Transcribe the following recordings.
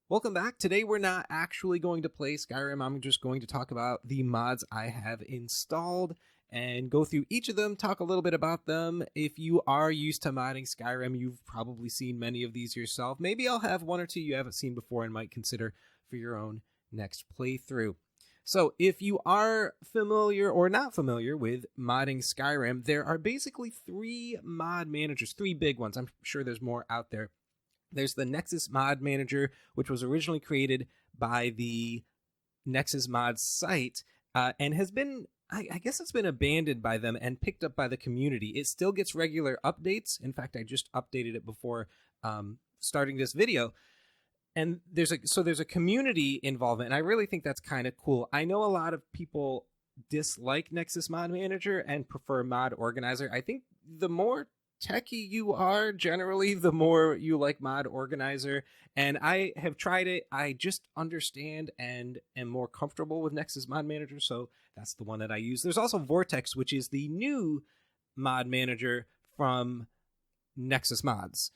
Welcome back. Today we're not actually going to play Skyrim. I'm just going to talk about the mods I have installed and go through each of them, talk a little bit about them. If you are used to modding Skyrim, you've probably seen many of these yourself. Maybe I'll have one or two you haven't seen before and might consider for your own next playthrough. So if you are familiar or not familiar with modding Skyrim, there are basically three mod managers, three big ones. I'm sure there's more out there. There's the Nexus Mod Manager, which was originally created by the Nexus Mods site and has been, I guess it's been abandoned by them and picked up by the community. It still gets regular updates. In fact, I just updated it before starting this video. And there's a community involvement, and I really think that's kind of cool. I know a lot of people dislike Nexus Mod Manager and prefer Mod Organizer. I think the more techie you are, generally, the more you like Mod Organizer. And I have tried it. I just understand and am more comfortable with Nexus Mod Manager, so that's the one that I use. There's also Vortex, which is the new mod manager from Nexus Mods.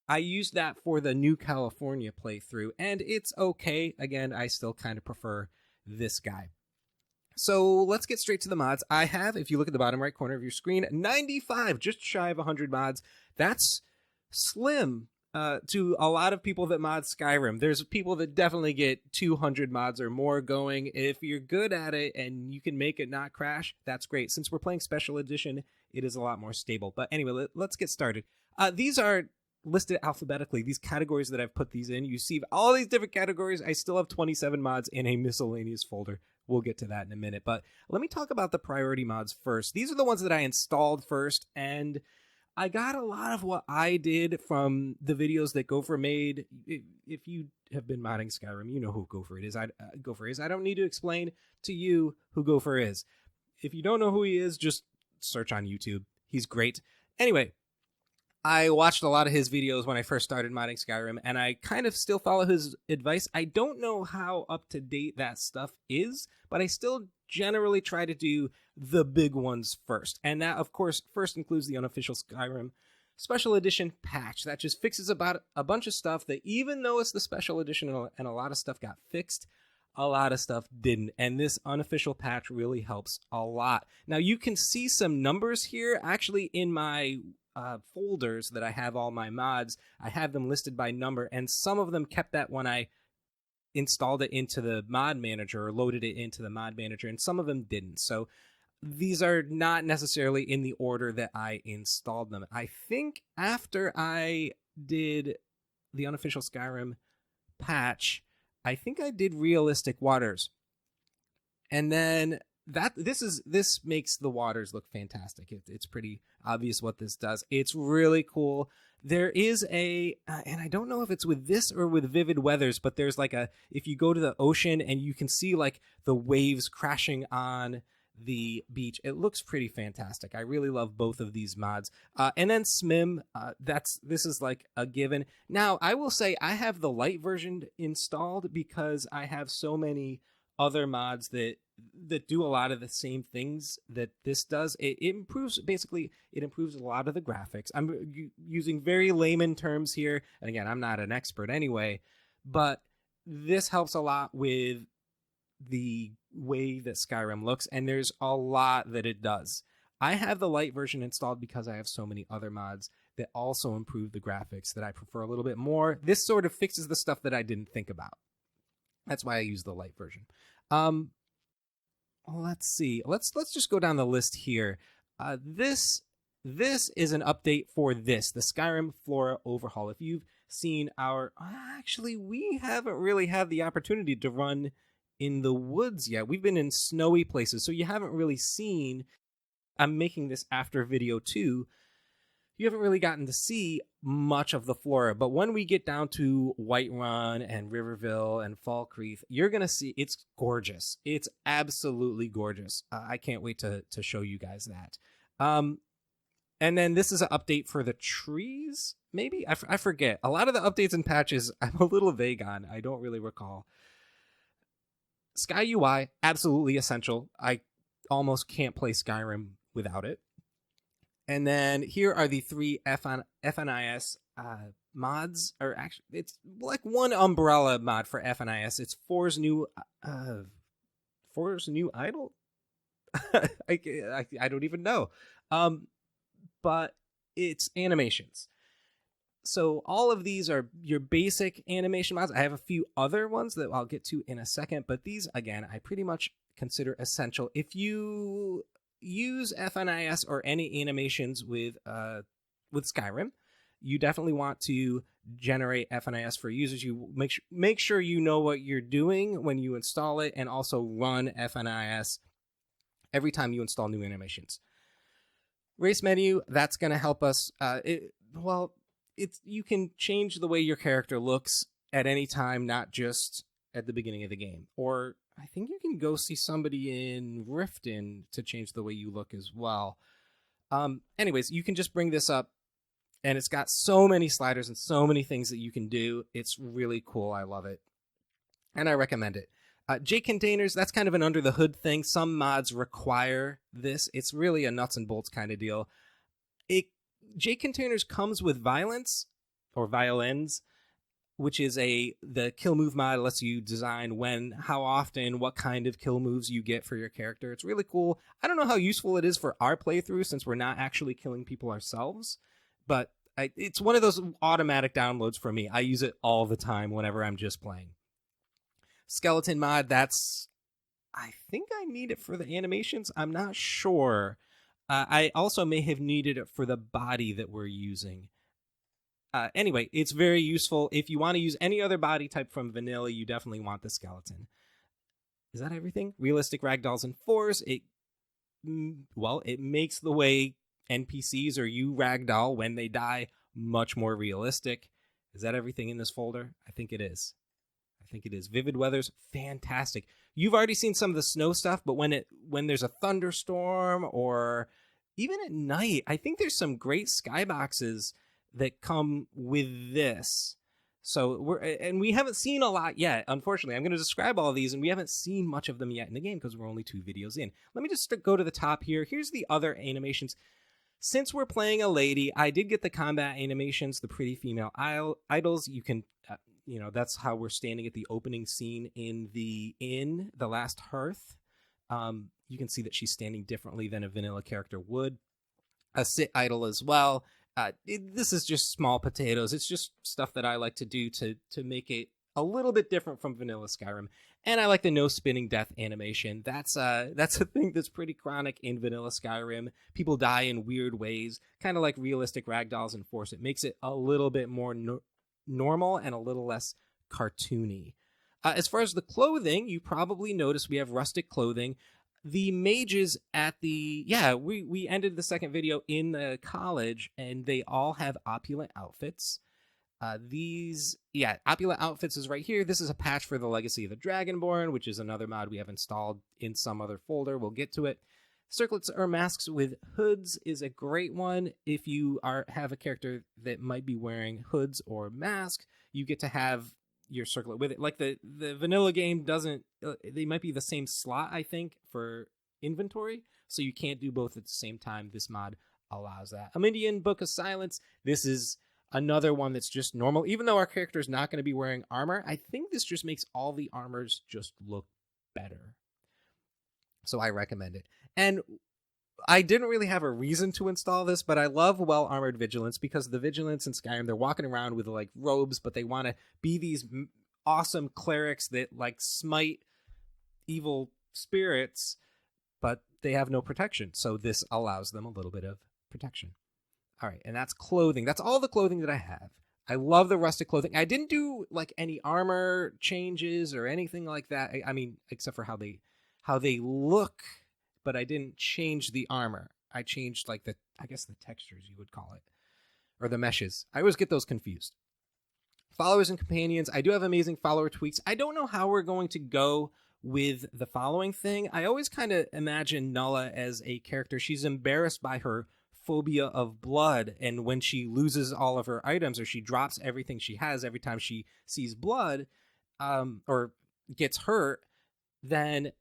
I used that for the New California playthrough, and it's okay. Again, I still kind of prefer this guy. So let's get straight to the mods. I have, if you look at the bottom right corner of your screen, 95, just shy of 100 mods. That's slim to a lot of people that mod Skyrim. There's people that definitely get 200 mods or more going. If you're good at it and you can make it not crash, that's great. Since we're playing Special Edition, it is a lot more stable. But anyway, let's get started. These are listed alphabetically, these categories that I've put these in. You see all these different categories. I still have 27 mods in a miscellaneous folder. We'll get to that in a minute, but let me talk about the priority mods first. These are the ones that I installed first, and I got a lot of what I did from the videos that Gopher made. If you have been modding Skyrim, you know who Gopher is. I don't need to explain to you who Gopher is. If you don't know who he is, just search on YouTube. He's great. Anyway, I watched a lot of his videos when I first started modding Skyrim, and I kind of still follow his advice. I don't know how up-to-date that stuff is, but I still generally try to do the big ones first. And that, of course, first includes the unofficial Skyrim Special Edition patch. That just fixes about a bunch of stuff that, even though it's the Special Edition and a lot of stuff got fixed, a lot of stuff didn't. And this unofficial patch really helps a lot. Now, you can see some numbers here, actually, in my folders that I have all my mods. I have them listed by number, and some of them kept that when I installed it into the mod manager or loaded it into the mod manager, and some of them didn't. So these are not necessarily in the order that I installed them. I think after I did the unofficial Skyrim patch, I think I did Realistic Waters, and then this makes the waters look fantastic. It's pretty obvious what this does. It's really cool. There is and I don't know if it's with this or with Vivid Weathers, but there's like if you go to the ocean and you can see like the waves crashing on the beach, it looks pretty fantastic. I really love both of these mods. And then SMIM, this is like a given. Now, I will say I have the light version installed because I have so many other mods that do a lot of the same things that this does. It improves a lot of the graphics. I'm using very layman terms here, and again, I'm not an expert anyway, but this helps a lot with the way that Skyrim looks, and there's a lot that it does. I have the light version installed because I have so many other mods that also improve the graphics that I prefer a little bit more. This sort of fixes the stuff that I didn't think about. That's why I use the light version. Let's see. Let's just go down the list here. This is an update for the Skyrim Flora Overhaul. If you've seen actually, we haven't really had the opportunity to run in the woods yet. We've been in snowy places, so you haven't really seen. I'm making this after video 2. You haven't really gotten to see much of the flora, but when we get down to Whiterun and Riverville and Falkreath, you're going to see it's gorgeous. It's absolutely gorgeous. I can't wait to show you guys that. And then this is an update for the trees, maybe? I forget. A lot of the updates and patches I'm a little vague on. I don't really recall. Sky UI, absolutely essential. I almost can't play Skyrim without it. And then here are the three FNIS mods, or actually, it's like one umbrella mod for FNIS. It's Four's new idol. I don't even know, but it's animations. So all of these are your basic animation mods. I have a few other ones that I'll get to in a second, but these, again, I pretty much consider essential. If you use FNIS or any animations with Skyrim, you definitely want to generate FNIS for users. You make sure you know what you're doing when you install it, and also run FNIS every time you install new animations. Race menu, that's going to help us. You can change the way your character looks at any time, not just at the beginning of the game. Or I think you can go see somebody in Riften to change the way you look as well. Anyways, you can just bring this up, and it's got so many sliders and so many things that you can do. It's really cool. I love it, and I recommend it. J containers, that's kind of an under the hood thing. Some mods require this. It's really a nuts and bolts kind of deal. J containers comes with violence, or violence, which is the kill move mod. Lets you design when, how often, what kind of kill moves you get for your character. It's really cool. I don't know how useful it is for our playthrough, since we're not actually killing people ourselves, but it's one of those automatic downloads for me. I use it all the time whenever I'm just playing. Skeleton mod, I think I need it for the animations. I'm not sure. I also may have needed it for the body that we're using. Anyway, it's very useful. If you want to use any other body type from vanilla, you definitely want the skeleton. Is that everything? Realistic ragdolls and fours. It makes the way NPCs or you ragdoll when they die much more realistic. Is that everything in this folder? I think it is. Vivid weather's fantastic. You've already seen some of the snow stuff, but when there's a thunderstorm, or even at night, I think there's some great skyboxes that come with this. So we haven't seen a lot yet. Unfortunately, I'm going to describe all of these, and we haven't seen much of them yet in the game because we're only 2 videos in. Let me just go to the top here. Here's the other animations. Since we're playing a lady, I did get the combat animations, the pretty female idols. You can, that's how we're standing at the opening scene in the Last Hearth. You can see that she's standing differently than a vanilla character would. A sit idol as well. This is just small potatoes. It's just stuff that I like to do to make it a little bit different from vanilla Skyrim. And I like the no spinning death animation. That's a thing that's pretty chronic in vanilla Skyrim. People die in weird ways, kind of like realistic ragdolls and force. It makes it a little bit more normal and a little less cartoony. As far as the clothing, you probably noticed we have rustic clothing. The mages we ended the second video in the college, and they all have opulent outfits. Opulent outfits is right here. This is a patch for the Legacy of the Dragonborn, which is another mod we have installed in some other folder. We'll get to it. Circlets or masks with hoods is a great one. If you have a character that might be wearing hoods or masks, you get to have your circlet with it. Like the vanilla game doesn't, they might be the same slot, I think, for inventory, so you can't do both at the same time. This mod allows that. aMidian Book of Silence, this is another one that's just normal. Even though our character is not going to be wearing armor, I think this just makes all the armors just look better. So I recommend it. And I didn't really have a reason to install this, but I love well-armored vigilance, because the vigilance in Skyrim, they're walking around with like robes, but they want to be these awesome clerics that like smite evil spirits, but they have no protection. So this allows them a little bit of protection. All right, and that's clothing. That's all the clothing that I have. I love the rustic clothing. I didn't do like any armor changes or anything like that. I mean, except for how they look, but I didn't change the armor. I changed like the textures, you would call it, or the meshes. I always get those confused. Followers and companions. I do have amazing follower tweaks. I don't know how we're going to go with the following thing. I always kind of imagine Nulla as a character. She's embarrassed by her phobia of blood, and when she loses all of her items, or she drops everything she has every time she sees blood, or gets hurt, then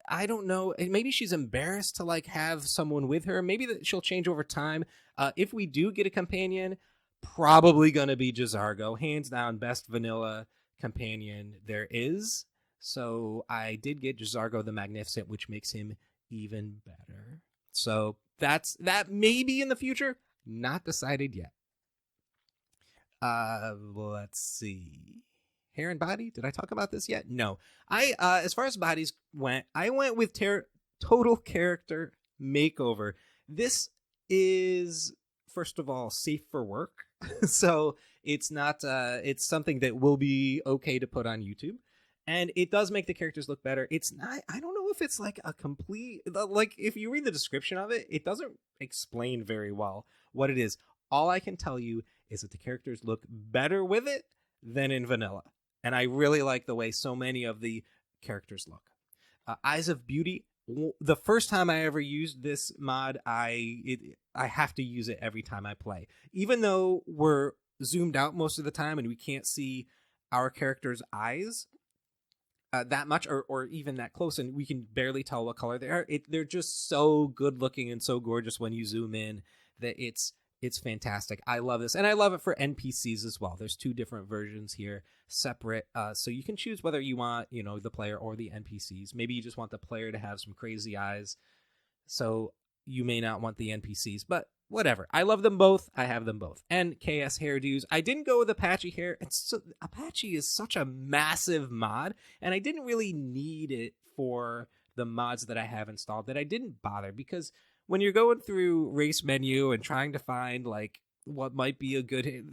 I don't know, maybe she's embarrassed to like have someone with her. Maybe that she'll change over time. If we do get a companion, probably going to be J'zargo. Hands down, best vanilla companion there is. So I did get J'zargo the Magnificent, which makes him even better. So that may be in the future. Not decided yet. Let's see. Hair and body? Did I talk about this yet? No. As far as bodies went, I went with total character makeover. This is, first of all, safe for work. So it's not, it's something that will be okay to put on YouTube. And it does make the characters look better. It's not, I don't know if it's like a complete, like if you read the description of it, it doesn't explain very well what it is. All I can tell you is that the characters look better with it than in vanilla. And I really like the way so many of the characters look. Eyes of Beauty. The first time I ever used this mod, I have to use it every time I play. Even though we're zoomed out most of the time and we can't see our character's eyes that much or even that close, and we can barely tell what color they are. They're just so good looking and so gorgeous when you zoom in that it's fantastic. I love this, and I love it for NPCs as well. There's 2 different versions here, separate, so you can choose whether you want, the player or the NPCs. Maybe you just want the player to have some crazy eyes, so you may not want the NPCs, but whatever. I love them both. I have them both. And KS hairdos. I didn't go with Apache hair. Apache is such a massive mod, and I didn't really need it for the mods that I have installed, that I didn't bother, because when you're going through race menu and trying to find like what might be a good,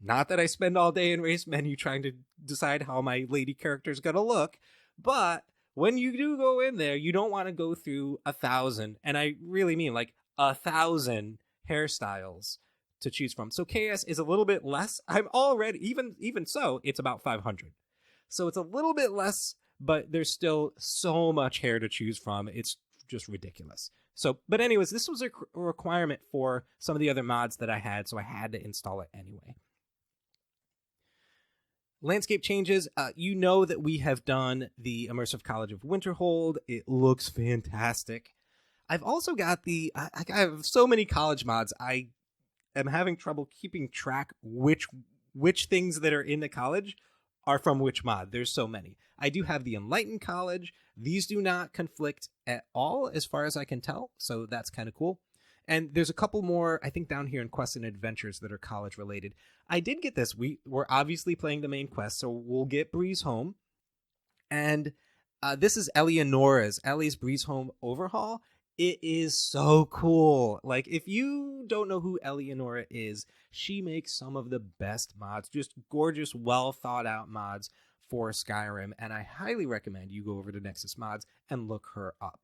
not that I spend all day in race menu trying to decide how my lady character is going to look, but when you do go in there, you don't want to go through 1,000, and I really mean like 1,000 hairstyles to choose from. So KS is a little bit less. I'm already, even so, it's about 500. So it's a little bit less, but there's still so much hair to choose from. It's just ridiculous. So, but anyways, this was a requirement for some of the other mods that I had, so I had to install it anyway. Landscape changes. You know that we have done the Immersive College of Winterhold. It looks fantastic. I've also got I have so many college mods. I am having trouble keeping track which things that are in the college are from which mod. There's so many. I do have the Enlightened College. These do not conflict at all as far as I can tell, so that's kind of cool. And there's a couple more, I think, down here in Quests and Adventures that are college related. I did get this. We're obviously playing the main quest, so we'll get Breeze Home. And this is Ellie's Breeze Home Overhaul. It is so cool. Like, if you don't know who Eleonora is, she makes some of the best mods, just gorgeous, well thought out mods for Skyrim, and I highly recommend you go over to Nexus Mods and look her up.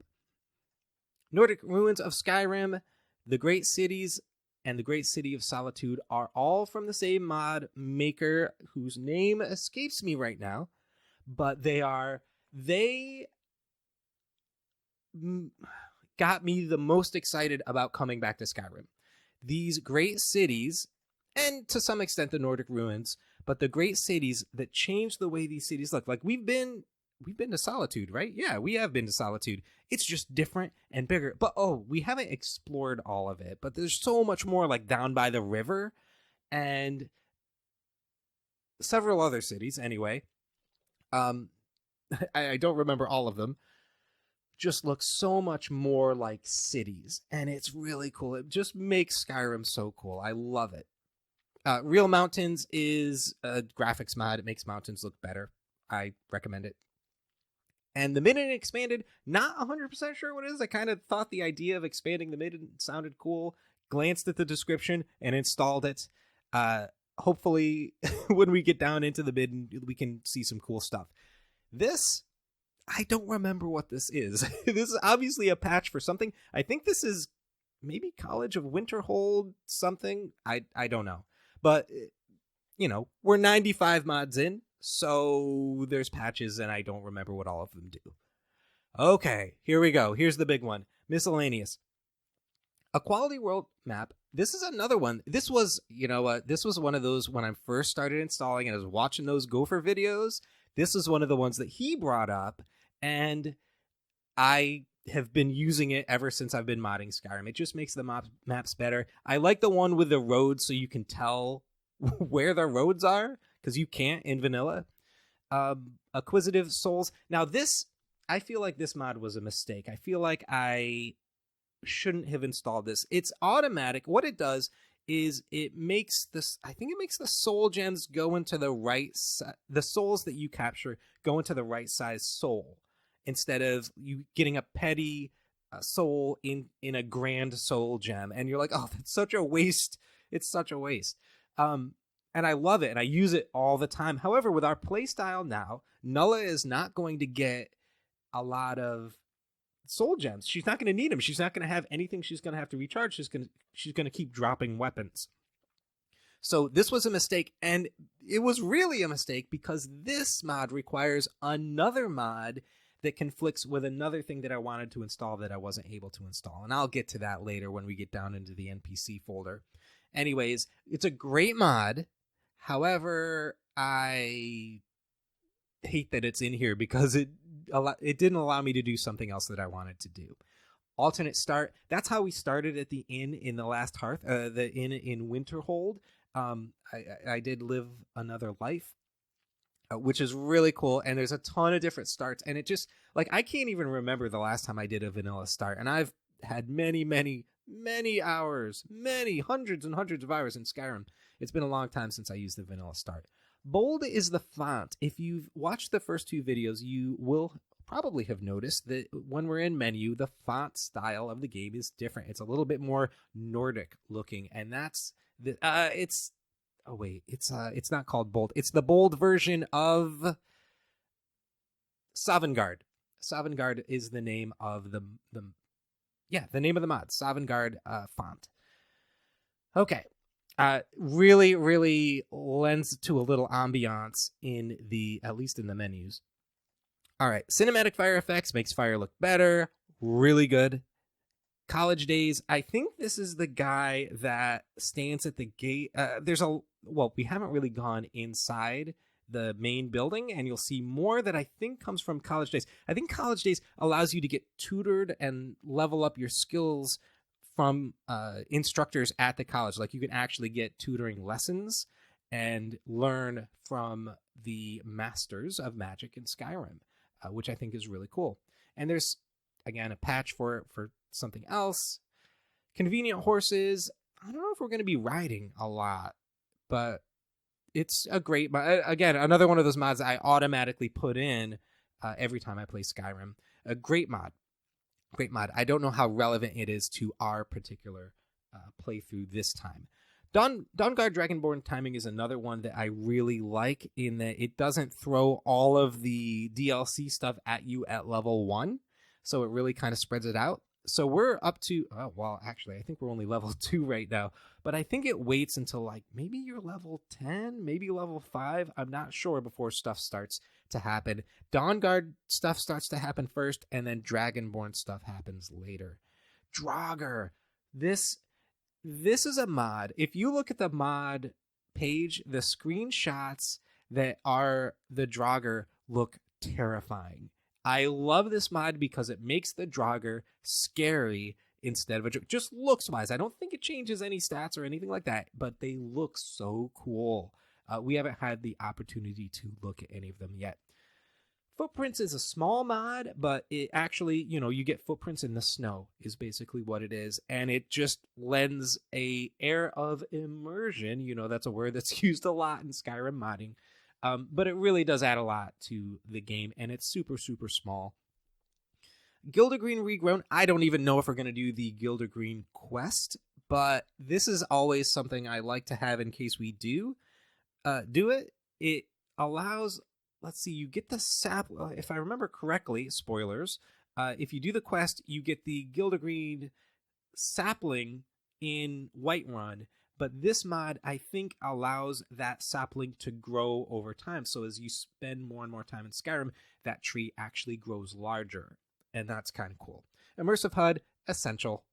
Nordic Ruins of Skyrim, the Great Cities, and the Great City of Solitude are all from the same mod maker, whose name escapes me right now, but they got me the most excited about coming back to Skyrim. These great cities, and to some extent the Nordic Ruins, but the great cities that change the way these cities look. Like, we've been to Solitude, right? Yeah, we have been to Solitude. It's just different and bigger. But we haven't explored all of it. But there's so much more, like down by the river and several other cities anyway. I don't remember all of them. Just look so much more like cities, and it's really cool. It just makes Skyrim so cool. I love it. Real Mountains is a graphics mod. It makes mountains look better. I recommend it. And the Midden expanded, not 100% sure what it is. I kind of thought the idea of expanding the Midden sounded cool, glanced at the description, and installed it. Hopefully, when we get down into the Midden, we can see some cool stuff. This, I don't remember what this is. This is obviously a patch for something. I think this is maybe College of Winterhold something. I don't know. But, we're 95 mods in, so there's patches, and I don't remember what all of them do. Okay, here we go. Here's the big one. Miscelleneous. A quality world map. This is another one. This was, this was one of those when I first started installing and I was watching those Gopher videos. This is one of the ones that he brought up, and I have been using it ever since I've been modding Skyrim. It just makes the maps better. I like the one with the roads so you can tell where the roads are, because you can't in vanilla. Acquisitive souls. Now this, I feel like this mod was a mistake. I feel like I shouldn't have installed this. It's automatic. What it does is it makes this, I think it makes the soul gems go into the right, the souls that you capture go into the right size soul, instead of you getting a petty soul in a grand soul gem. And you're like, oh, that's such a waste. It's such a waste. And I love it, and I use it all the time. However, with our playstyle now, Nulla is not going to get a lot of soul gems. She's not going to need them. She's not going to have anything she's going to have to recharge. She's going to keep dropping weapons. So this was a mistake, and it was really a mistake because this mod requires another mod that conflicts with another thing that I wanted to install that I wasn't able to install. And I'll get to that later when we get down into the NPC folder. Anyways, it's a great mod. However, I hate that it's in here because it didn't allow me to do something else that I wanted to do. Alternate start. That's how we started at the inn in the last Hearth, the inn in Winterhold. I did live another life, which is really cool. And there's a ton of different starts. And it just, like, I can't even remember the last time I did a vanilla start. And I've had many hours, many hundreds and hundreds of hours in Skyrim. It's been a long time since I used the vanilla start. Bold is the font. If you've watched the first two videos, you will probably have noticed that when we're in menu, the font style of the game is different. It's a little bit more Nordic looking, and that's the it's not called bold. It's the bold version of Sovngrade. Sovngrade is the name of the name of the mod, Sovngrade font. Okay. Really, really lends to a little ambiance in at least in the menus. All right. Cinematic fire effects makes fire look better. Really good. College days. I think this is the guy that stands at the gate. We haven't really gone inside the main building, and you'll see more that I think comes from college days. I think college days allows you to get tutored and level up your skills from instructors at the college. Like, you can actually get tutoring lessons and learn from the masters of magic in Skyrim, which I think is really cool. And there's, again, a patch for something else. Convenient horses. I don't know if we're going to be riding a lot, but it's a great mod. Again, another one of those mods I automatically put in every time I play Skyrim. A great mod. Great mod. I don't know how relevant it is to our particular playthrough this time. Dawnguard Dragonborn timing is another one that I really like, in that it doesn't throw all of the DLC stuff at you at level 1. So it really kind of spreads it out. So we're up to, actually, I think we're only level 2 right now. But I think it waits until, like, maybe you're level 10, maybe level 5. I'm not sure, before stuff starts to happen. Dawnguard stuff starts to happen first, and then Dragonborn stuff happens later. Draugr. This is a mod. If you look at the mod page, the screenshots that are the Draugr look terrifying. I love this mod because it makes the Draugr scary instead of a joke. Just looks-wise. I don't think it changes any stats or anything like that, but they look so cool. We haven't had the opportunity to look at any of them yet. Footprints is a small mod, but it actually, you get footprints in the snow is basically what it is. And it just lends a air of immersion. That's a word that's used a lot in Skyrim modding. But it really does add a lot to the game, and it's super, super small. Gildergreen Regrown. I don't even know if we're going to do the Gildergreen quest, but this is always something I like to have in case we do it. It allows, let's see, you get the sap. If I remember correctly, spoilers, if you do the quest, you get the Gildergreen sapling in Whiterun. But this mod, I think, allows that sapling to grow over time. So as you spend more and more time in Skyrim, that tree actually grows larger. And that's kind of cool. Immersive HUD, essential.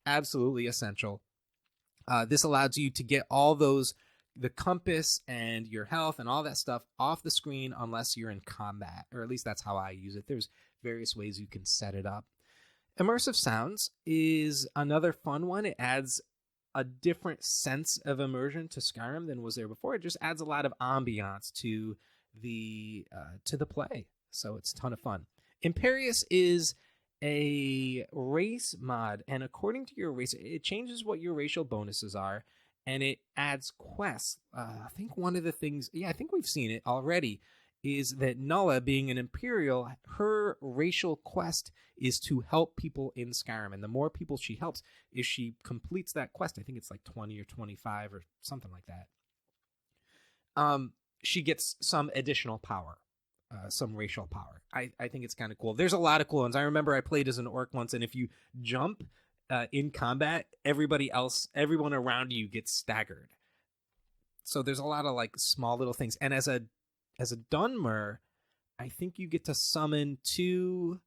Absolutely essential. This allows you to get all those, the compass and your health and all that stuff off the screen unless you're in combat. Or at least that's how I use it. There's various ways you can set it up. Immersive Sounds is another fun one. It adds a different sense of immersion to Skyrim than was there before. It just adds a lot of ambiance to the play, so it's a ton of fun. Imperious is a race mod, and according to your race, it changes what your racial bonuses are, and it adds quests. I think one of the things, I think we've seen it already, is that Nulla, being an Imperial, her racial quest is to help people in Skyrim. And the more people she helps, if she completes that quest, I think it's like 20 or 25 or something like that, she gets some additional power, some racial power. I think it's kind of cool. There's a lot of cool ones. I remember I played as an orc once, and if you jump in combat, everyone around you gets staggered. So there's a lot of like small little things. And as a Dunmer, I think you get to summon 2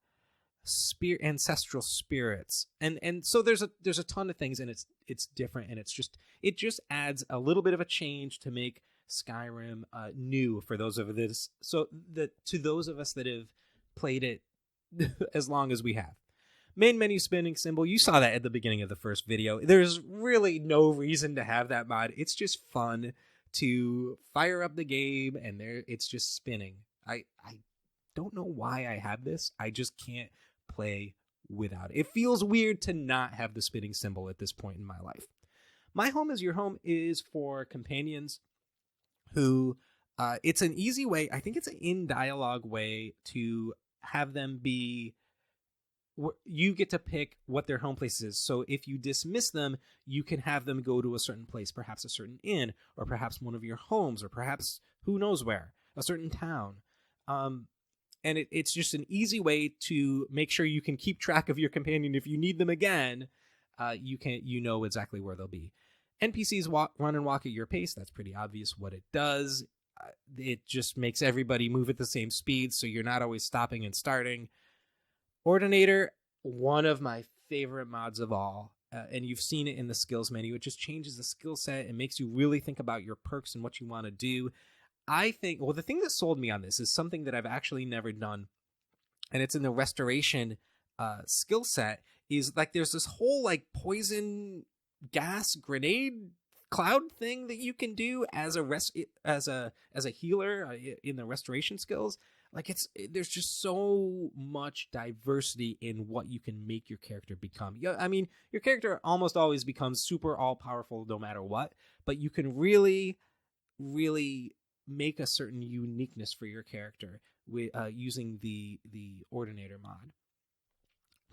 ancestral spirits, and so there's a ton of things, and it's different, and it just adds a little bit of a change to make Skyrim new for those of us. So to those of us that have played it as long as we have. Main menu spinning symbol, you saw that at the beginning of the first video. There's really no reason to have that mod. It's just fun to fire up the game, and it's just spinning. I don't know why I have this. I just can't play without it. It feels weird to not have the spinning symbol at this point in my life. My Home is Your Home is for companions who, it's an easy way, I think it's an in-dialogue way to have them be, you get to pick what their home place is. So if you dismiss them, you can have them go to a certain place, perhaps a certain inn, or perhaps one of your homes, or perhaps who knows where, a certain town. And it's just an easy way to make sure you can keep track of your companion. If you need them again, you know exactly where they'll be. NPCs run and walk at your pace. That's pretty obvious what it does. It just makes everybody move at the same speed, so you're not always stopping and starting. Ordinator, one of my favorite mods of all, and you've seen it in the skills menu. It just changes the skill set and makes you really think about your perks and what you want to do. I think, well, the thing that sold me on this is something that I've actually never done, and it's in the restoration skill set, is like there's this whole like poison gas grenade cloud thing that you can do as a healer in the restoration skills. Like there's just so much diversity in what you can make your character become. Yeah, I mean, your character almost always becomes super all powerful no matter what, but you can really, really make a certain uniqueness for your character with using the Ordinator mod.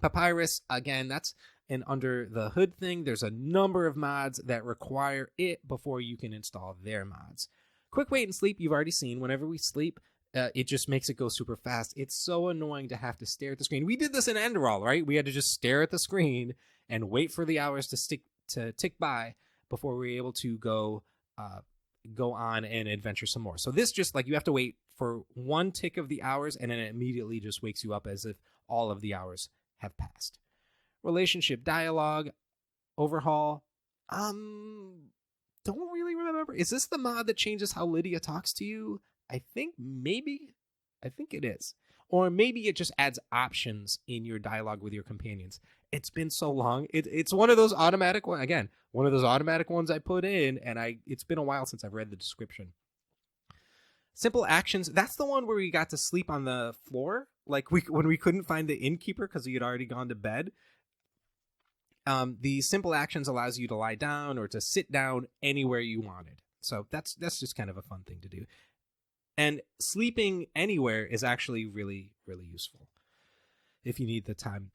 Papyrus, again, that's an under the hood thing. There's a number of mods that require it before you can install their mods. Quick wait and sleep, you've already seen. Whenever we sleep, it just makes it go super fast. It's so annoying to have to stare at the screen. We did this in Enderal, right? We had to just stare at the screen and wait for the hours to tick by before we were able to go on and adventure some more. So this just like you have to wait for one tick of the hours, and then it immediately just wakes you up as if all of the hours have passed. Relationship dialogue, Overhaul. Don't really remember. Is this the mod that changes how Lydia talks to you? I think it is. Or maybe it just adds options in your dialogue with your companions. It's been so long. It's one of those automatic ones. Again, one of those automatic ones I put in, and it's been a while since I've read the description. Simple actions. That's the one where we got to sleep on the floor, like when we couldn't find the innkeeper because he had already gone to bed. The simple actions allows you to lie down or to sit down anywhere you wanted. So that's just kind of a fun thing to do. And sleeping anywhere is actually really, really useful if you need the time,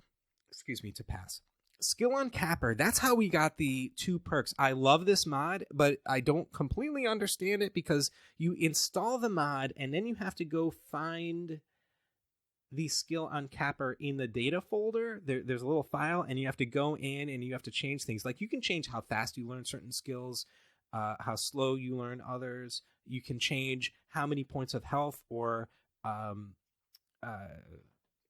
to pass. Skill Uncapper, that's how we got the 2 perks. I love this mod, but I don't completely understand it because you install the mod and then you have to go find the skill Uncapper in the data folder. There's a little file, and you have to go in and you have to change things. Like you can change how fast you learn certain skills, how slow you learn others. You can change how many points of health or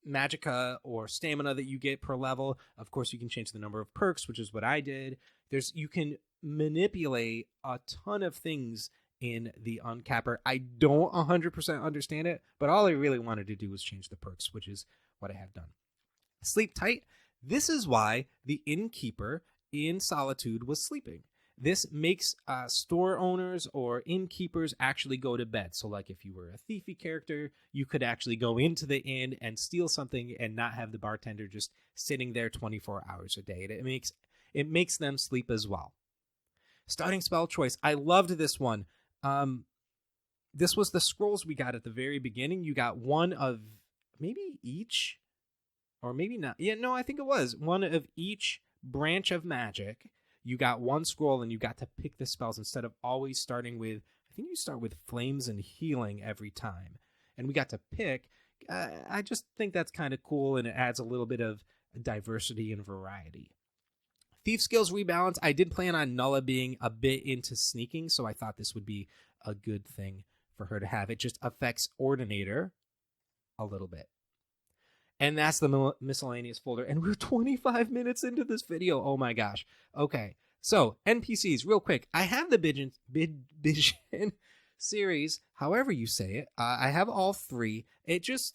magicka or stamina that you get per level. Of course, you can change the number of perks, which is what I did. You can manipulate a ton of things in the Uncapper. I don't 100% understand it, but all I really wanted to do was change the perks, which is what I have done. Sleep tight. This is why the innkeeper in Solitude was sleeping. This makes store owners or innkeepers actually go to bed. So like if you were a thiefy character, you could actually go into the inn and steal something and not have the bartender just sitting there 24 hours a day. It makes them sleep as well. Starting spell choice. I loved this one. This was the scrolls we got at the very beginning. You got one of maybe each, or maybe not. Yeah, no, I think it was one of each branch of magic. You got one scroll and you got to pick the spells instead of always starting with, I think you start with flames and healing every time. And we got to pick. I just think that's kind of cool, and it adds a little bit of diversity and variety. Thief skills rebalance. I did plan on Nulla being a bit into sneaking, so I thought this would be a good thing for her to have. It just affects Ordinator a little bit. And that's the miscellaneous folder. And we're 25 minutes into this video. Oh my gosh. Okay. So NPCs, real quick. I have the Bijin series, however you say it. I have all three. It's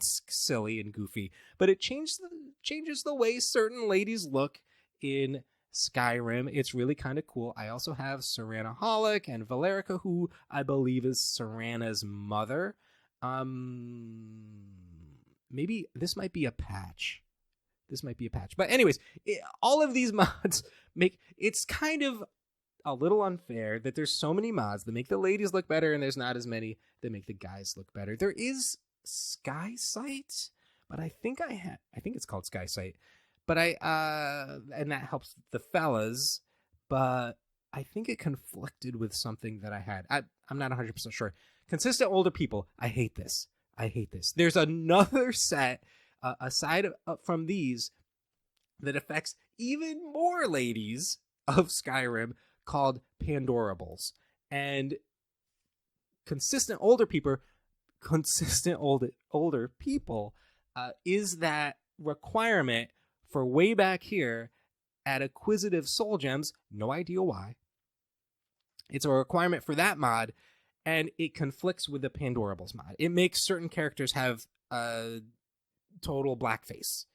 silly and goofy, but it changes the way certain ladies look in Skyrim. It's really kind of cool. I also have Seranaholic and Valerica, who I believe is Serana's mother. Maybe this might be a patch. But anyways, all of these mods it's kind of a little unfair that there's so many mods that make the ladies look better and there's not as many that make the guys look better. There is Sky Sight, but I think it's called Sky Sight. But and that helps the fellas, but I think it conflicted with something that I had. I'm not 100% sure. Consistent older people. I hate this. There's another set aside from these that affects even more ladies of Skyrim called Pandorables. And consistent older people is that requirement for way back here at Acquisitive Soul Gems. No idea why. It's a requirement for that mod. And it conflicts with the Pandorables mod. It makes certain characters have a total blackface.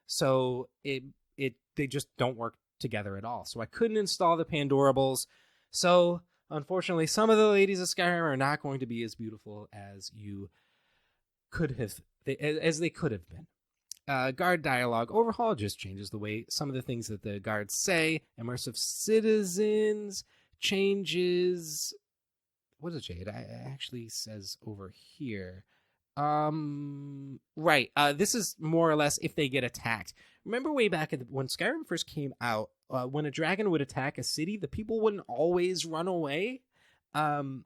So they just don't work together at all. So I couldn't install the Pandorables. So unfortunately, some of the ladies of Skyrim are not going to be as beautiful as they could have been. Guard dialogue. Overhaul just changes the way some of the things that the guards say. Immersive Citizens changes. What does it actually says over here? Right. This is more or less if they get attacked. Remember way back when Skyrim first came out, when a dragon would attack a city, the people wouldn't always run away. I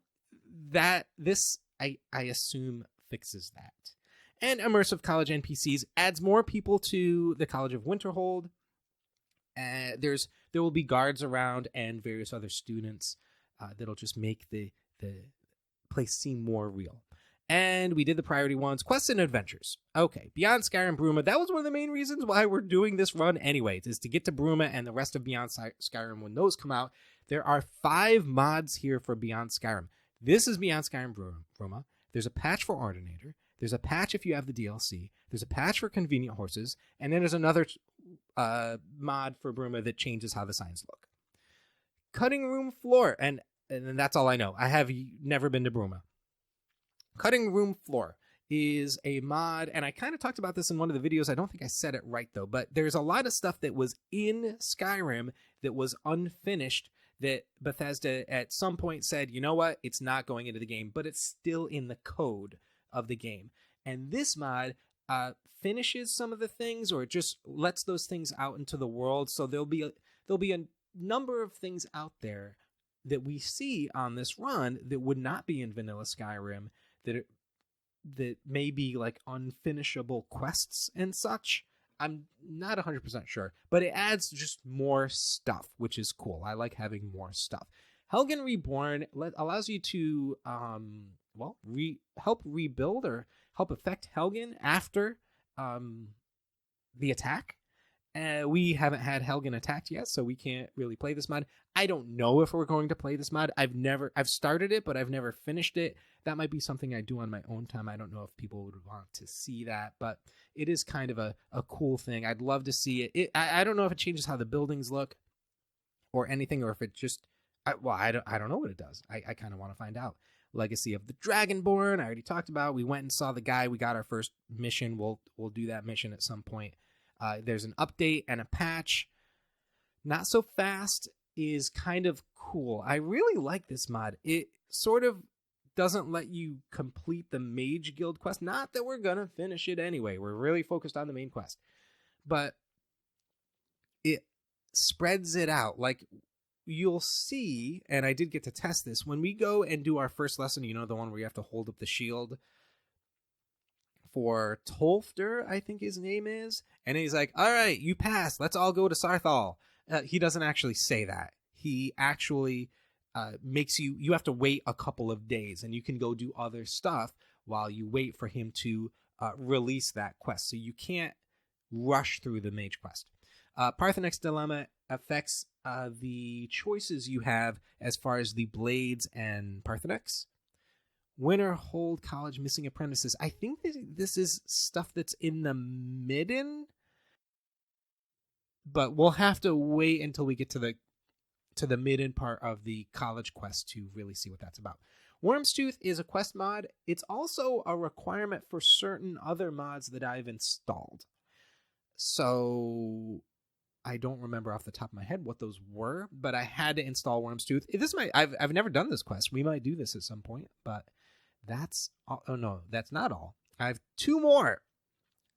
assume fixes that. And Immersive College NPCs adds more people to the College of Winterhold. There will be guards around and various other students that'll just make the place seem more real. And we did the priority ones, quests and adventures. Okay, Beyond Skyrim, Bruma. That was one of the main reasons why we're doing this run anyways, is to get to Bruma and the rest of Beyond Skyrim when those come out. There are 5 mods here for Beyond Skyrim. This is Beyond Skyrim Bruma. There's a patch for Ordinator. There's a patch if you have the DLC. There's a patch for Convenient Horses. And then there's another mod for Bruma that changes how the signs look. Cutting Room Floor. And that's all I know. I have never been to Bruma. Cutting Room Floor is a mod, and I kind of talked about this in one of the videos. I don't think I said it right, though, but there's a lot of stuff that was in Skyrim that was unfinished that Bethesda at some point said, you know what, it's not going into the game, but it's still in the code of the game. And this mod finishes some of the things, or it just lets those things out into the world. So there'll be a number of things out there that we see on this run that would not be in vanilla Skyrim, that may be like unfinishable quests and such. I'm not 100% sure, but it adds just more stuff, which is cool. I like having more stuff. Helgen Reborn allows you to help rebuild or help affect Helgen after the attack. We haven't had Helgen attacked yet, so we can't really play this mod. I don't know if we're going to play this mod. I've started it, but I've never finished it. That might be something I do on my own time. I don't know if people would want to see that, but it is kind of a cool thing. I'd love to see it. I don't know if it changes how the buildings look or anything, or if it just, I don't know what it does. I kind of want to find out. Legacy of the Dragonborn, I already talked about. We went and saw the guy. We got our first mission. We'll do that mission at some point. There's an update and a patch. Not So Fast is kind of cool. I really like this mod. It sort of doesn't let you complete the Mage Guild quest. Not that we're going to finish it anyway. We're really focused on the main quest. But it spreads it out. Like, you'll see, and I did get to test this, when we go and do our first lesson, you know, the one where you have to hold up the shield for Tolfter, I think his name is, and he's like, all right, you passed, let's all go to Sarthal. He doesn't actually say that. He actually makes you have to wait a couple of days, and you can go do other stuff while you wait for him to release that quest. So you can't rush through the mage quest. Paarthumax Dilemma affects the choices you have as far as the blades and Paarthumax. Winterhold College Missing Apprentices. I think this is stuff that's in the midden, but we'll have to wait until we get to the midden part of the college quest to really see what that's about. Worm's Tooth is a quest mod. It's also a requirement for certain other mods that I've installed. So I don't remember off the top of my head what those were, but I had to install Worm's Tooth. I've never done this quest. We might do this at some point, but that's all. Oh no, that's not all. I have two more.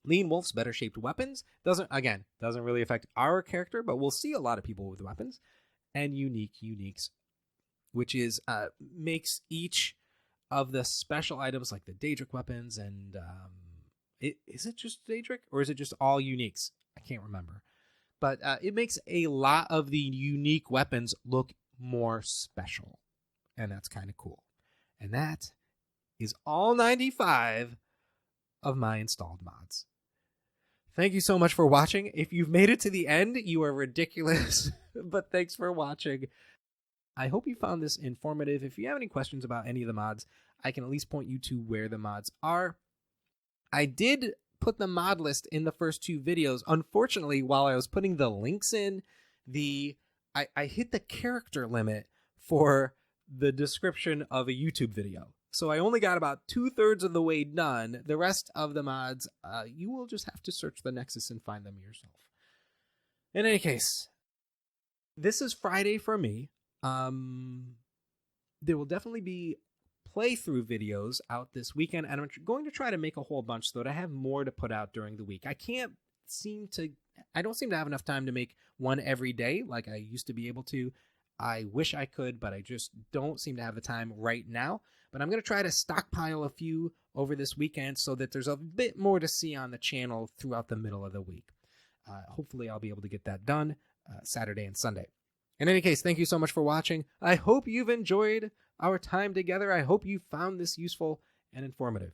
Lean Wolf's Better Shaped Weapons doesn't really affect our character, but we'll see a lot of people with weapons. And Uniques, which is makes each of the special items like the Daedric weapons and is it just Daedric or is it just all Uniques? I can't remember. But it makes a lot of the unique weapons look more special. And that's kind of cool. And that is all 95 of my installed mods. Thank you so much for watching. If you've made it to the end, you are ridiculous. But thanks for watching. I hope you found this informative. If you have any questions about any of the mods, I can at least point you to where the mods are. I did put the mod list in the first two videos. Unfortunately, while I was putting the links in, I hit the character limit for the description of a YouTube video. So I only got about 2/3 of the way done. The rest of the mods, you will just have to search the Nexus and find them yourself. In any case, this is Friday for me. There will definitely be playthrough videos out this weekend, and I'm going to try to make a whole bunch so that I have more to put out during the week. I don't seem to have enough time to make one every day like I used to be able to. I wish I could, but I just don't seem to have the time right now. But I'm going to try to stockpile a few over this weekend so that there's a bit more to see on the channel throughout the middle of the week. Hopefully I'll be able to get that done Saturday and Sunday. In any case, thank you so much for watching. I hope you've enjoyed our time together. I hope you found this useful and informative.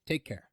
Take care.